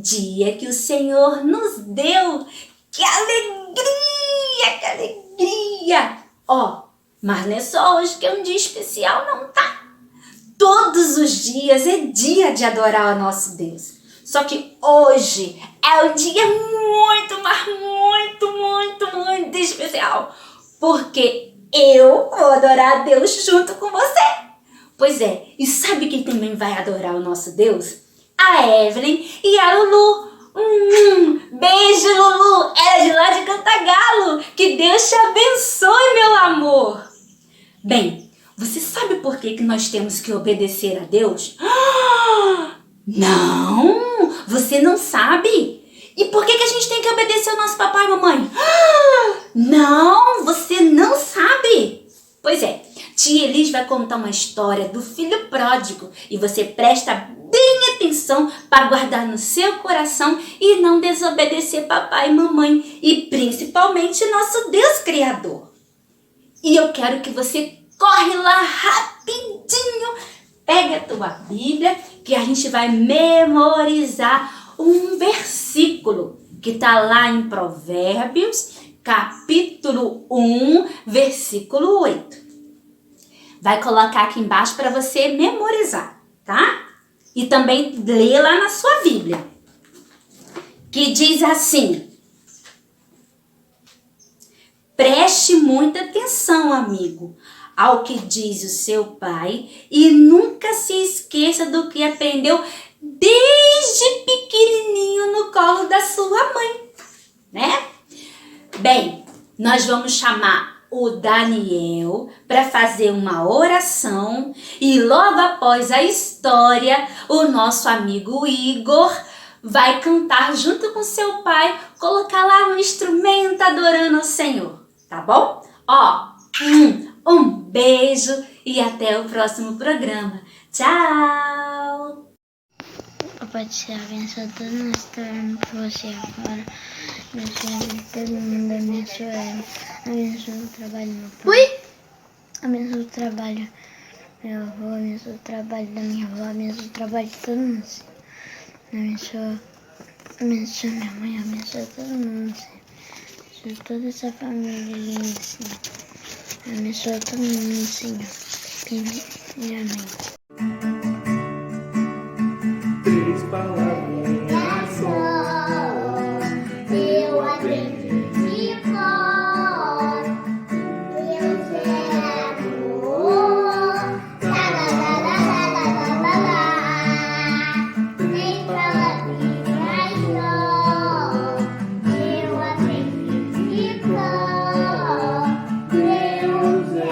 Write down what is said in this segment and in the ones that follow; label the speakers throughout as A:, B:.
A: dia que o Senhor nos deu. Que alegria, que alegria! Ó, mas não é só hoje que é um dia especial não, tá? Todos os dias é dia de adorar o nosso Deus. Só que hoje é um dia muito, mas muito especial. Porque eu vou adorar a Deus junto com você. Pois é, e sabe quem também vai adorar o nosso Deus? A Evelyn e a Lulu. Beijo, Lulu! Ela é de lá de Cantagalo. Que Deus te abençoe, meu amor. Bem, você sabe por que nós temos que obedecer a Deus? Não, você não sabe. E por que a gente tem que obedecer ao nosso papai e mamãe? Não, você não sabe. Pois é, tia Elis vai contar uma história do filho pródigo e você presta bem atenção para guardar no seu coração e não desobedecer papai e mamãe e principalmente nosso Deus Criador. E eu quero que você corre lá rapidinho, pega a tua Bíblia que a gente vai memorizar um versículo que está lá em Provérbios, capítulo 1, versículo 8. Vai colocar aqui embaixo para você memorizar, tá? E também ler lá na sua Bíblia. Que diz assim: preste muita atenção, amigo, ao que diz o seu pai e nunca se esqueça do que aprendeu desde pequenininho no colo da sua mãe, né? Bem, nós vamos chamar o Daniel para fazer uma oração e logo após a história, o nosso amigo Igor vai cantar junto com seu pai, colocar lá no instrumento adorando o Senhor, tá bom? Ó, um beijo e até o próximo programa. Tchau!
B: O Pai te abençoe, todos nós estaremos por você agora. Abençoe todo mundo, abençoe ela. Abençoe o trabalho do meu pai. Abençoe o trabalho do meu avô, abençoe o trabalho da minha avó, abençoe o trabalho de todo mundo. Abençoe minha mãe, abençoe todo mundo. Abençoe toda essa família linda, Senhor. Abençoe todo mundo, Senhor. E amém.
C: Três palavrinhas só, eu aprendi de cor. Deus é amor. Lá, lá, lá, lá, lá, lá, lá, lá. Três palavrinhas só, eu aprendi de cor. Deus é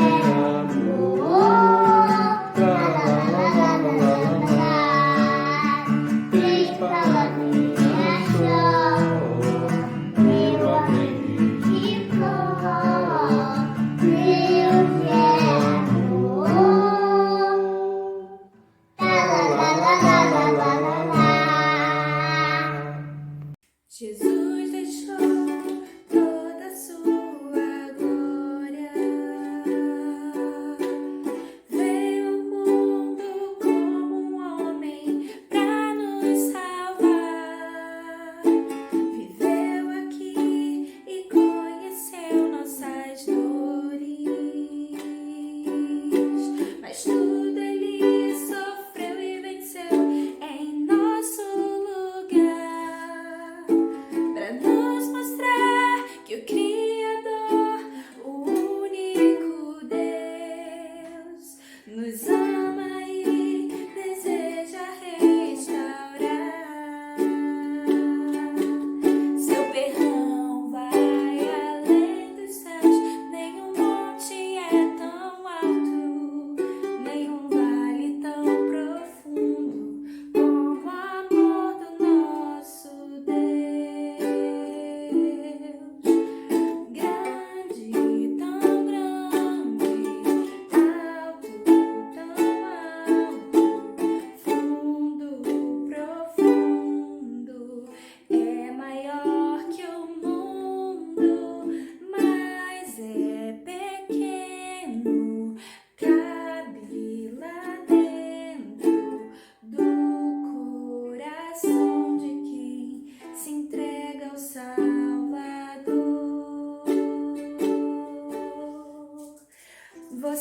C: amor. Lá, lá, lá, lá, lá, lá, lá. Três palavrinhas só, eu aprendi de cor. Deus é amor. Lá, lá, lá, lá, lá, lá, lá, lá.
D: Jesus deixou toda a sua glória, veio ao mundo como um homem pra nos salvar. Viveu aqui e conheceu nossas dores, mas tudo ele sofreu e venceu em nosso lugar, pra nos mostrar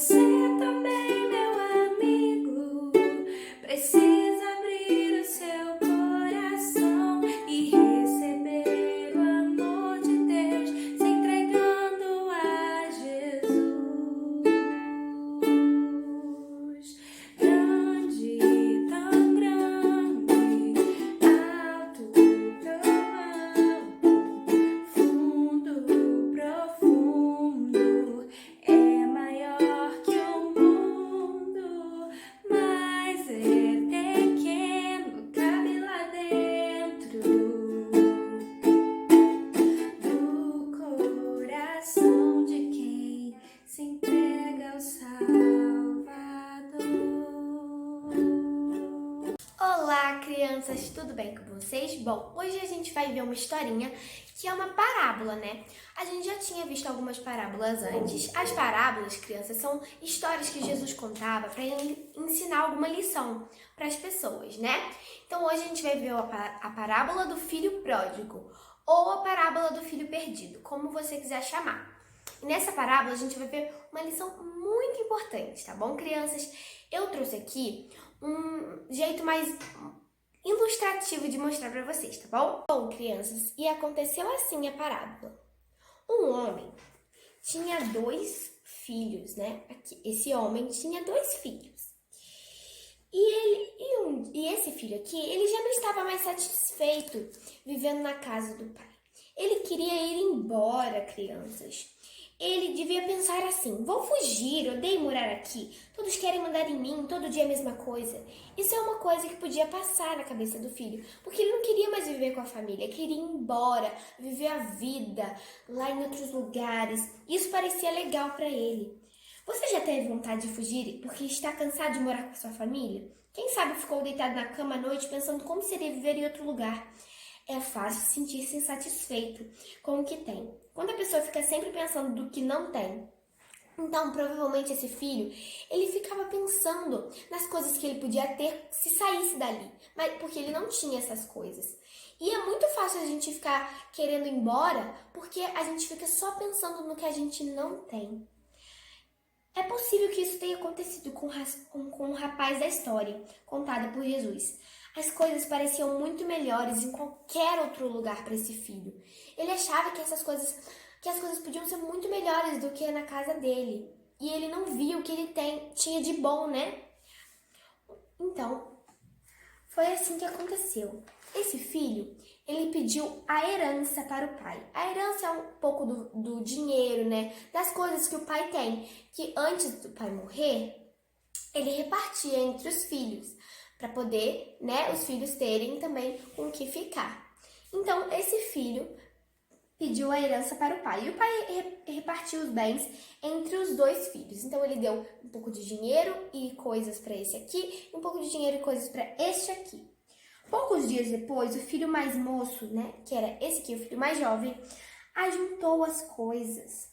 D: você também, meu amigo, precisa abrir o seu coração e receber o amor de Deus, se entregando a Jesus. Grande, tão grande, alto, tão alto, fundo, profundo, é maior que o mundo, mas é pequeno, cabe lá dentro do coração de quem se entrega ao Salvador.
C: Olá, crianças, tudo bem com vocês? Bom, hoje a gente vai ver uma historinha que é uma parábola, né? A gente já tinha visto algumas parábolas antes. As parábolas, crianças, são histórias que Jesus contava para ensinar alguma lição para as pessoas, né? Então hoje a gente vai ver a parábola do filho pródigo ou a parábola do filho perdido, como você quiser chamar. E nessa parábola a gente vai ver uma lição muito importante, tá bom, crianças? Eu trouxe aqui um jeito mais ilustrativo de mostrar para vocês, tá bom? Bom, crianças, e aconteceu assim a parábola. Um homem tinha 2 filhos, né? Esse homem tinha 2 filhos. E esse filho aqui, ele já não estava mais satisfeito vivendo na casa do pai. Ele queria ir embora, crianças. Ele devia pensar assim: vou fugir, odeio morar aqui, todos querem mandar em mim, todo dia a mesma coisa. Isso é uma coisa que podia passar na cabeça do filho, porque ele não queria mais viver com a família, queria ir embora, viver a vida lá em outros lugares. Isso parecia legal para ele. Você já teve vontade de fugir porque está cansado de morar com a sua família? Quem sabe ficou deitado na cama à noite pensando como seria viver em outro lugar? É fácil sentir-se insatisfeito com o que tem, quando a pessoa fica sempre pensando do que não tem. Então, provavelmente esse filho, ele ficava pensando nas coisas que ele podia ter se saísse dali, mas porque ele não tinha essas coisas. E é muito fácil a gente ficar querendo ir embora, porque a gente fica só pensando no que a gente não tem. É possível que isso tenha acontecido com o rapaz da história, contada por Jesus. As coisas pareciam muito melhores em qualquer outro lugar para esse filho. Ele achava que as coisas podiam ser muito melhores do que na casa dele. E ele não via o que ele tinha de bom, né? Então, foi assim que aconteceu. Esse filho, ele pediu a herança para o pai. A herança é um pouco do dinheiro, né? Das coisas que o pai tem, que antes do pai morrer, ele repartia entre os filhos, para poder, né, os filhos terem também com o que ficar. Então, esse filho pediu a herança para o pai. E o pai repartiu os bens entre os 2 filhos. Então, ele deu um pouco de dinheiro e coisas para esse aqui, e um pouco de dinheiro e coisas para este aqui. Poucos dias depois, o filho mais moço, né, que era esse aqui, o filho mais jovem, ajuntou as coisas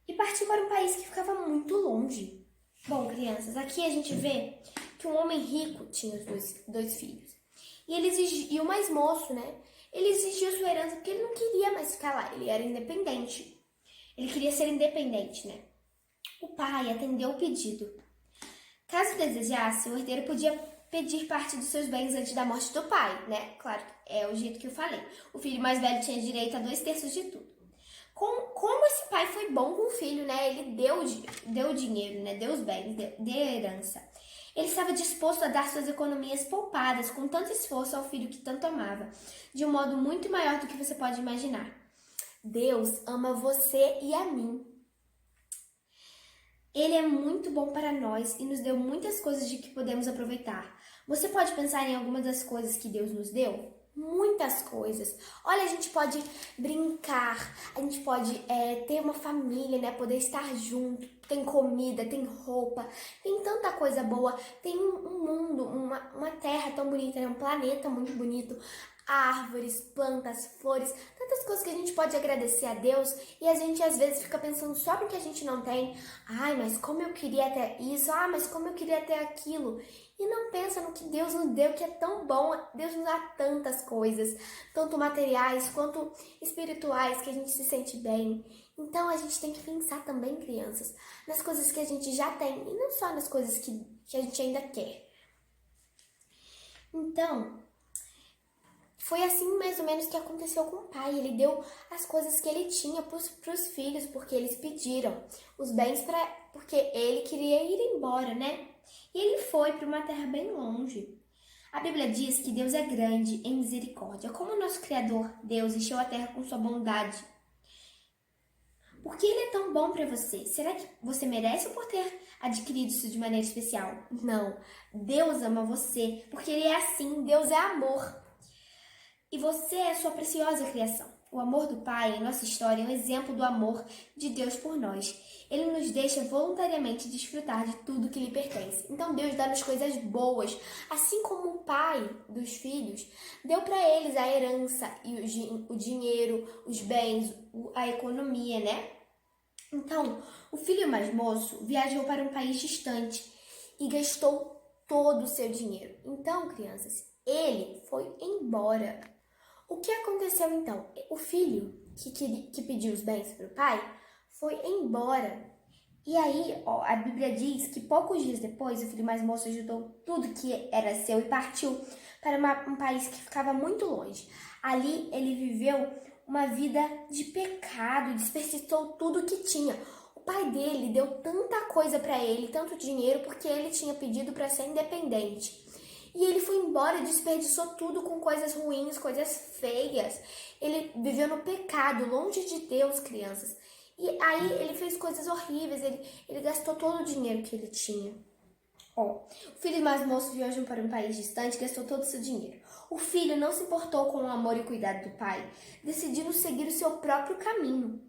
C: e partiu para um país que ficava muito longe. Bom, crianças, aqui a gente vê que um homem rico tinha os dois filhos. E o mais moço, né? Ele exigiu sua herança porque ele não queria mais ficar lá. Ele era independente. Ele queria ser independente, né? O pai atendeu o pedido. Caso desejasse, o herdeiro podia pedir parte dos seus bens antes da morte do pai, né? Claro, é o jeito que eu falei. O filho mais velho tinha direito a 2/3 de tudo. Como esse pai foi bom com o filho, né? Ele deu dinheiro, né? Deu os bens, deu herança. Ele estava disposto a dar suas economias poupadas com tanto esforço ao filho que tanto amava, de um modo muito maior do que você pode imaginar. Deus ama você e a mim. Ele é muito bom para nós e nos deu muitas coisas de que podemos aproveitar. Você pode pensar em algumas das coisas que Deus nos deu? Muitas coisas. Olha, a gente pode brincar, a gente pode ter uma família, né? Poder estar junto, tem comida, tem roupa, tem tanta coisa boa, tem um mundo, uma terra tão bonita, né? Um planeta muito bonito, árvores, plantas, flores, tanta tantas coisas que a gente pode agradecer a Deus e a gente às vezes fica pensando só no que a gente não tem. Ai, mas como eu queria ter isso, mas como eu queria ter aquilo. E não pensa no que Deus nos deu, que é tão bom. Deus nos dá tantas coisas, tanto materiais quanto espirituais, que a gente se sente bem. Então a gente tem que pensar também, crianças, nas coisas que a gente já tem e não só nas coisas que a gente ainda quer. Então, foi assim mais ou menos que aconteceu com o pai. Ele deu as coisas que ele tinha para os filhos, porque eles pediram os bens porque ele queria ir embora, né? E ele foi para uma terra bem longe. A Bíblia diz que Deus é grande em misericórdia. Como o nosso Criador, Deus, encheu a terra com sua bondade. Por que ele é tão bom para você? Será que você merece ou por ter adquirido isso de maneira especial? Não. Deus ama você, porque ele é assim. Deus é amor. E você é sua preciosa criação. O amor do Pai em nossa história é um exemplo do amor de Deus por nós. Ele nos deixa voluntariamente desfrutar de tudo que lhe pertence. Então Deus dá-nos coisas boas, assim como o Pai dos filhos deu para eles a herança e o dinheiro, os bens, a economia, né? Então, o filho mais moço viajou para um país distante e gastou todo o seu dinheiro. Então, crianças, ele foi embora. O que aconteceu então? O filho que pediu os bens para o pai foi embora. E aí, a Bíblia diz que poucos dias depois, o filho mais moço ajudou tudo que era seu e partiu para um país que ficava muito longe. Ali, ele viveu uma vida de pecado, desperdiçou tudo que tinha. O pai dele deu tanta coisa para ele, tanto dinheiro, porque ele tinha pedido para ser independente. E ele foi embora e desperdiçou tudo com coisas ruins, coisas feias. Ele viveu no pecado, longe de Deus, crianças. E aí ele fez coisas horríveis, ele gastou todo o dinheiro que ele tinha. O filho mais moço viajou para um país distante e gastou todo o seu dinheiro. O filho não se importou com o amor e cuidado do pai, decidindo seguir o seu próprio caminho.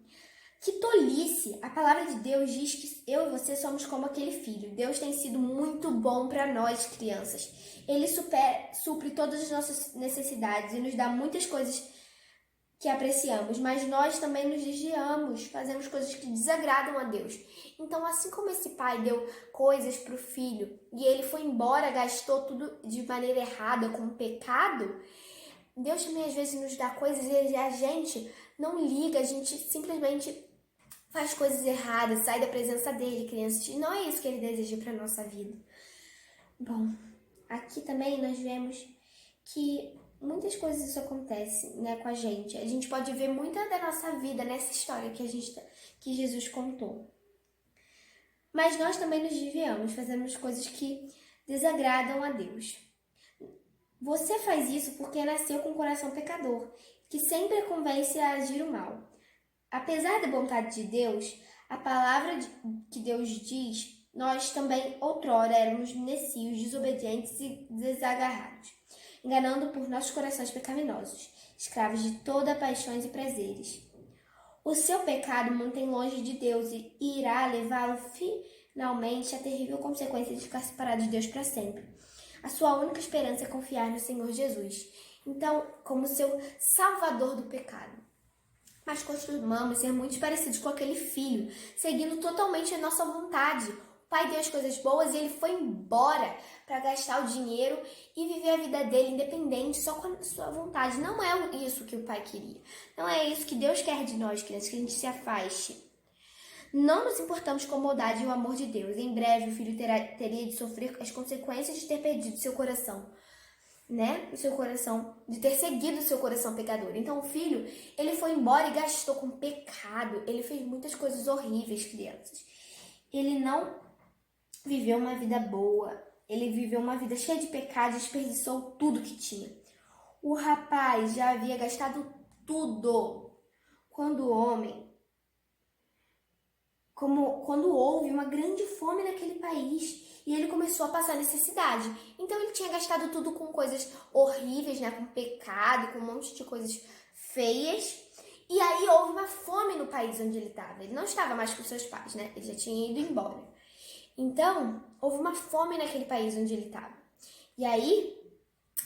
C: Que tolice! A palavra de Deus diz que eu e você somos como aquele filho. Deus tem sido muito bom para nós, crianças. Ele supre todas as nossas necessidades e nos dá muitas coisas que apreciamos, mas nós também nos desviamos, fazemos coisas que desagradam a Deus. Então, assim como esse pai deu coisas para o filho e ele foi embora, gastou tudo de maneira errada, com pecado, Deus também às vezes nos dá coisas e a gente não liga, a gente simplesmente faz coisas erradas, sai da presença dele, crianças, e não é isso que ele deseja para nossa vida. Bom, aqui também nós vemos que muitas coisas isso acontece, né, com a gente. A gente pode ver muita da nossa vida nessa história que Jesus contou. Mas nós também nos desviamos, fazemos coisas que desagradam a Deus. Você faz isso porque nasceu com um coração pecador, que sempre a convence a agir o mal. Apesar da vontade de Deus, a palavra que Deus diz, nós também outrora éramos necios, desobedientes e desagarrados, enganando por nossos corações pecaminosos, escravos de toda paixões e prazeres. O seu pecado mantém longe de Deus e irá levá-lo finalmente à terrível consequência de ficar separado de Deus para sempre. A sua única esperança é confiar no Senhor Jesus, então, como seu salvador do pecado. Mas costumamos ser muito parecidos com aquele filho, seguindo totalmente a nossa vontade. O pai deu as coisas boas e ele foi embora para gastar o dinheiro e viver a vida dele independente, só com a sua vontade. Não é isso que o pai queria. Não é isso que Deus quer de nós, crianças, que a gente se afaste. Não nos importamos com a bondade e o amor de Deus. Em breve o filho teria de sofrer as consequências de ter perdido seu coração, né? O seu coração, de ter seguido o seu coração pecador. Então o filho, ele foi embora e gastou com pecado. Ele fez muitas coisas horríveis, crianças. Ele não viveu uma vida boa. Ele viveu uma vida cheia de pecado e desperdiçou tudo que tinha. O rapaz já havia gastado tudo. Quando houve uma grande fome naquele país e ele começou a passar necessidade. Então ele tinha gastado tudo com coisas horríveis, né? Com pecado, com um monte de coisas feias. E aí houve uma fome no país onde ele estava. Ele não estava mais com seus pais, né? Ele já tinha ido embora. Então, houve uma fome naquele país onde ele estava. E aí,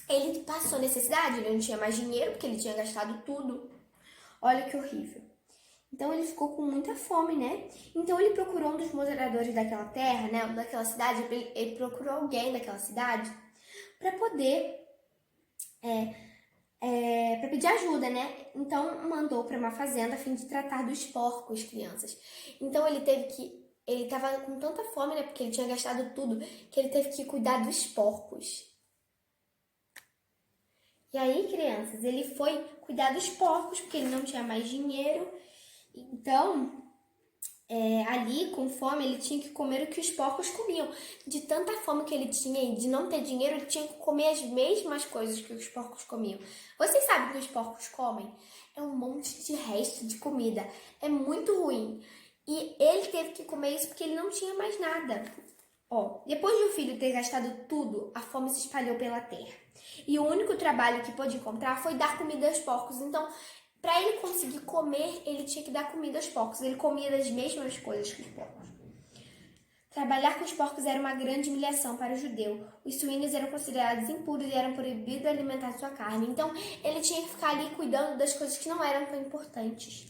C: ele passou necessidade, ele não tinha mais dinheiro, porque ele tinha gastado tudo. Olha que horrível. Então ele ficou com muita fome, né? Então ele procurou um dos moradores daquela terra, né? Daquela cidade. Ele procurou alguém daquela cidade para poder para pedir ajuda, né? Então mandou para uma fazenda a fim de tratar dos porcos, crianças. Então ele estava com tanta fome, né? Porque ele tinha gastado tudo, que ele teve que cuidar dos porcos. E aí, crianças, ele foi cuidar dos porcos porque ele não tinha mais dinheiro. Então, ali, com fome, ele tinha que comer o que os porcos comiam. De tanta fome que ele tinha e de não ter dinheiro, ele tinha que comer as mesmas coisas que os porcos comiam. Vocês sabem o que os porcos comem? É um monte de resto de comida. É muito ruim. E ele teve que comer isso porque ele não tinha mais nada. Depois de o filho ter gastado tudo, a fome se espalhou pela terra. E o único trabalho que pôde encontrar foi dar comida aos porcos. Então, para ele conseguir comer, ele tinha que dar comida aos porcos. Ele comia das mesmas coisas que os porcos. Trabalhar com os porcos era uma grande humilhação para o judeu. Os suínos eram considerados impuros e eram proibidos alimentar sua carne. Então, ele tinha que ficar ali cuidando das coisas que não eram tão importantes.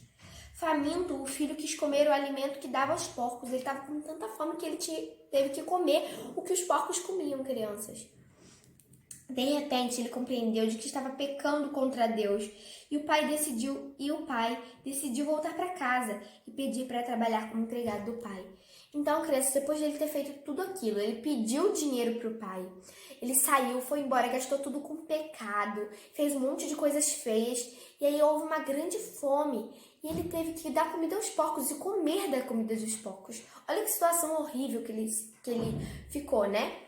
C: Faminto, o filho quis comer o alimento que dava aos porcos. Ele estava com tanta fome que ele teve que comer o que os porcos comiam, crianças. De repente, ele compreendeu de que estava pecando contra Deus. E o pai decidiu voltar para casa e pedir para trabalhar como empregado do pai. Então, crianças, depois de ele ter feito tudo aquilo, ele pediu dinheiro para o pai. Ele saiu, foi embora, gastou tudo com pecado, fez um monte de coisas feias. E aí houve uma grande fome. E ele teve que dar comida aos porcos e comer da comida dos porcos. Olha que situação horrível que ele ficou, né?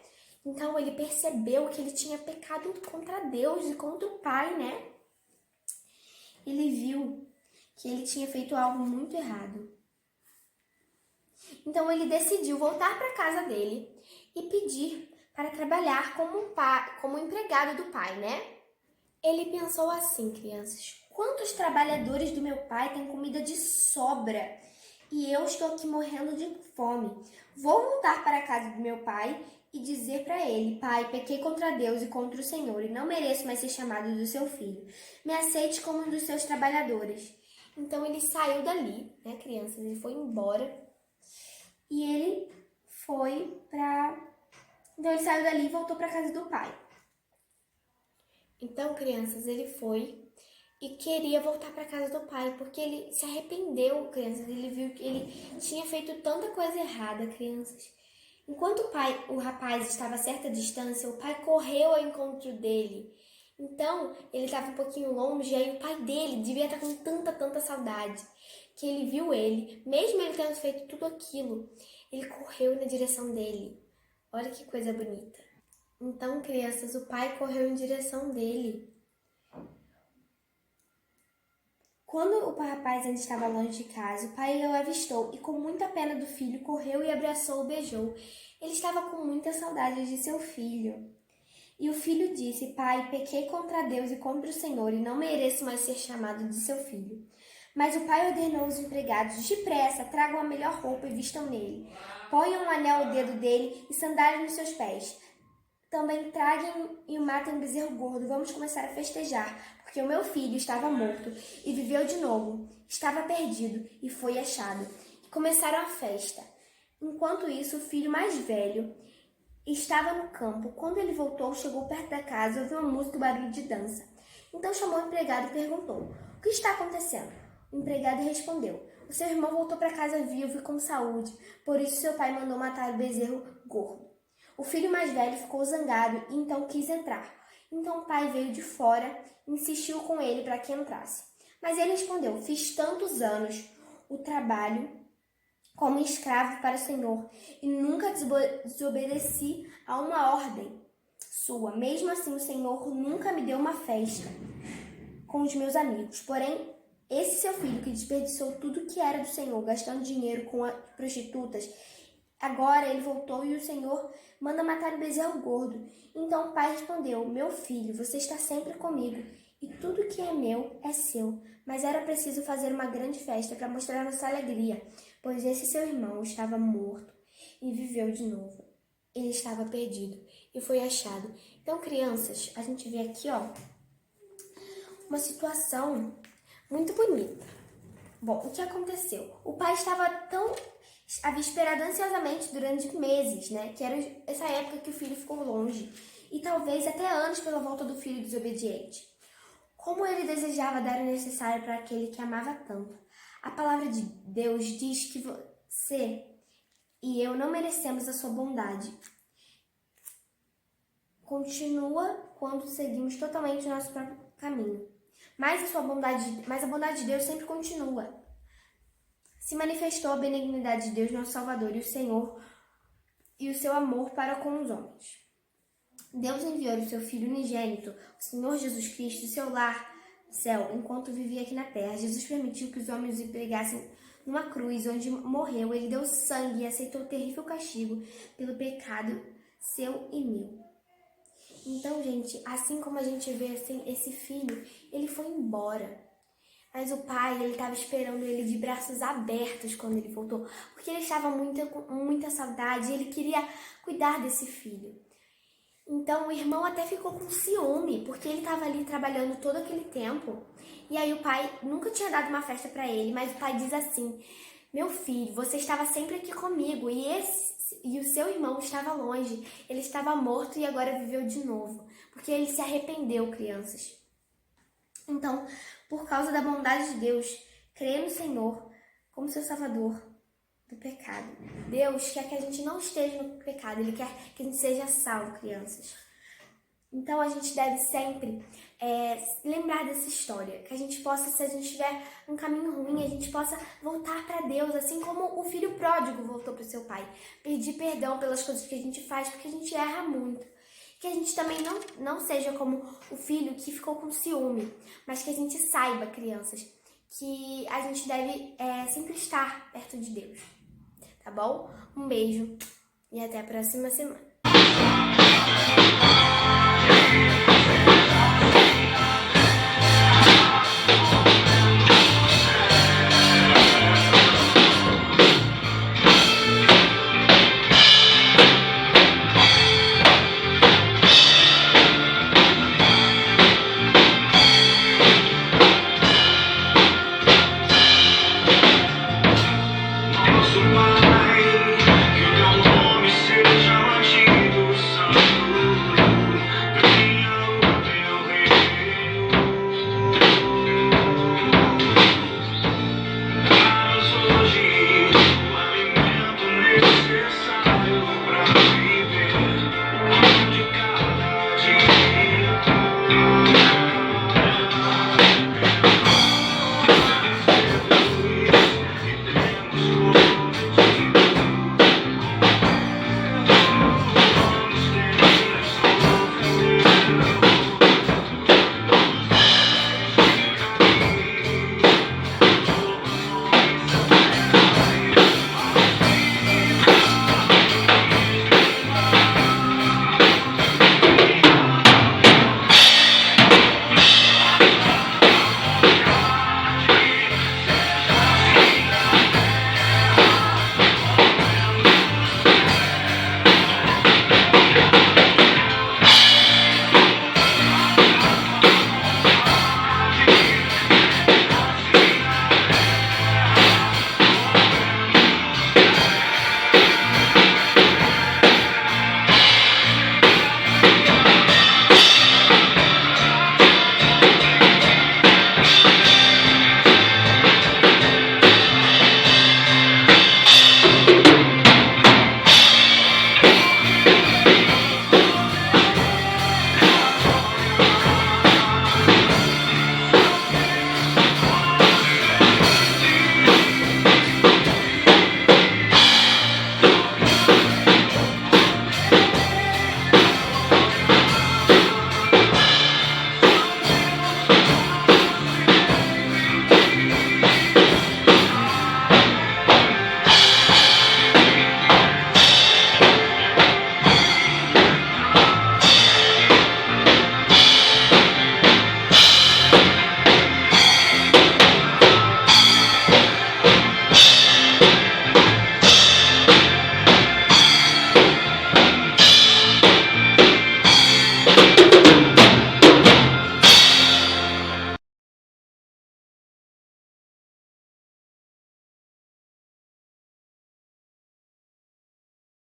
C: Então ele percebeu que ele tinha pecado contra Deus e contra o pai, né? Ele viu que ele tinha feito algo muito errado. Então ele decidiu voltar para a casa dele e pedir para trabalhar como empregado do pai, né? Ele pensou assim, crianças: quantos trabalhadores do meu pai têm comida de sobra? E eu estou aqui morrendo de fome. Vou voltar para a casa do meu pai e dizer para ele: pai, pequei contra Deus e contra o Senhor e não mereço mais ser chamado do seu filho. Me aceite como um dos seus trabalhadores. Então ele saiu dali, né, crianças? Ele foi embora e ele saiu dali e voltou para a casa do pai. Então, crianças, ele foi e queria voltar para casa do pai, porque ele se arrependeu, crianças. Ele viu que ele tinha feito tanta coisa errada, crianças. Enquanto o rapaz estava a certa distância, o pai correu ao encontro dele. Então, ele estava um pouquinho longe, e aí o pai dele devia estar com tanta saudade, que ele viu ele, mesmo ele tendo feito tudo aquilo, ele correu na direção dele. Olha que coisa bonita. Então, crianças, o pai correu em direção dele. Quando o rapaz ainda estava longe de casa, o pai o avistou e, com muita pena do filho, correu e abraçou e beijou. Ele estava com muita saudade de seu filho. E o filho disse: pai, pequei contra Deus e contra o Senhor e não mereço mais ser chamado de seu filho. Mas o pai ordenou aos empregados: depressa, tragam a melhor roupa e vistam nele. Ponham um anel ao dedo dele e sandálias nos seus pés. Também tragam e matem um bezerro gordo. Vamos começar a festejar, porque o meu filho estava morto e viveu de novo. Estava perdido e foi achado. E começaram a festa. Enquanto isso, o filho mais velho estava no campo. Quando ele voltou, chegou perto da casa, ouviu uma música e barulho de dança. Então chamou o empregado e perguntou: o que está acontecendo? O empregado respondeu: o seu irmão voltou para casa vivo e com saúde, por isso seu pai mandou matar o bezerro gordo. O filho mais velho ficou zangado e então quis entrar. Então o pai veio de fora e insistiu com ele para que entrasse. Mas ele respondeu: fiz tantos anos o trabalho como escravo para o Senhor e nunca desobedeci a uma ordem sua. Mesmo assim, o Senhor nunca me deu uma festa com os meus amigos. Porém, esse seu filho que desperdiçou tudo que era do Senhor, gastando dinheiro com as prostitutas, agora ele voltou e o Senhor manda matar o bezerro gordo. Então o pai respondeu: meu filho, você está sempre comigo e tudo que é meu é seu. Mas era preciso fazer uma grande festa para mostrar nossa alegria, pois esse seu irmão estava morto e viveu de novo. Ele estava perdido e foi achado. Então, crianças, a gente vê aqui, uma situação muito bonita. Bom, o que aconteceu? O pai havia esperado ansiosamente durante meses, né? Que era essa época que o filho ficou longe. E talvez até anos pela volta do filho desobediente. Como ele desejava dar o necessário para aquele que amava tanto. A palavra de Deus diz que você e eu não merecemos a sua bondade. Continua quando seguimos totalmente o nosso próprio caminho. Mas a bondade de Deus sempre continua. Se manifestou a benignidade de Deus, nosso Salvador, e o Senhor, e o seu amor para com os homens. Deus enviou o seu Filho unigênito, o Senhor Jesus Cristo, em seu lar, céu, enquanto vivia aqui na terra. Jesus permitiu que os homens o pregassem numa cruz, onde morreu. Ele deu sangue e aceitou o terrível castigo pelo pecado seu e meu. Então, gente, assim como a gente vê assim, esse filho, ele foi embora. Mas o pai, ele estava esperando ele de braços abertos quando ele voltou. Porque ele estava com muita saudade e ele queria cuidar desse filho. Então, o irmão até ficou com ciúme, porque ele estava ali trabalhando todo aquele tempo. E aí o pai nunca tinha dado uma festa para ele, mas o pai diz assim: meu filho, você estava sempre aqui comigo e o seu irmão estava longe. Ele estava morto e agora viveu de novo, porque ele se arrependeu, crianças. Então, por causa da bondade de Deus, crê no Senhor como seu Salvador do pecado. Deus quer que a gente não esteja no pecado, Ele quer que a gente seja salvo, crianças. Então a gente deve sempre lembrar dessa história, que a gente possa, se a gente tiver um caminho ruim, a gente possa voltar para Deus, assim como o filho pródigo voltou para o seu pai, pedir perdão pelas coisas que a gente faz, porque a gente erra muito. Que a gente também não seja como o filho que ficou com ciúme, mas que a gente saiba, crianças, que a gente deve sempre estar perto de Deus. Tá bom? Um beijo e até a próxima semana.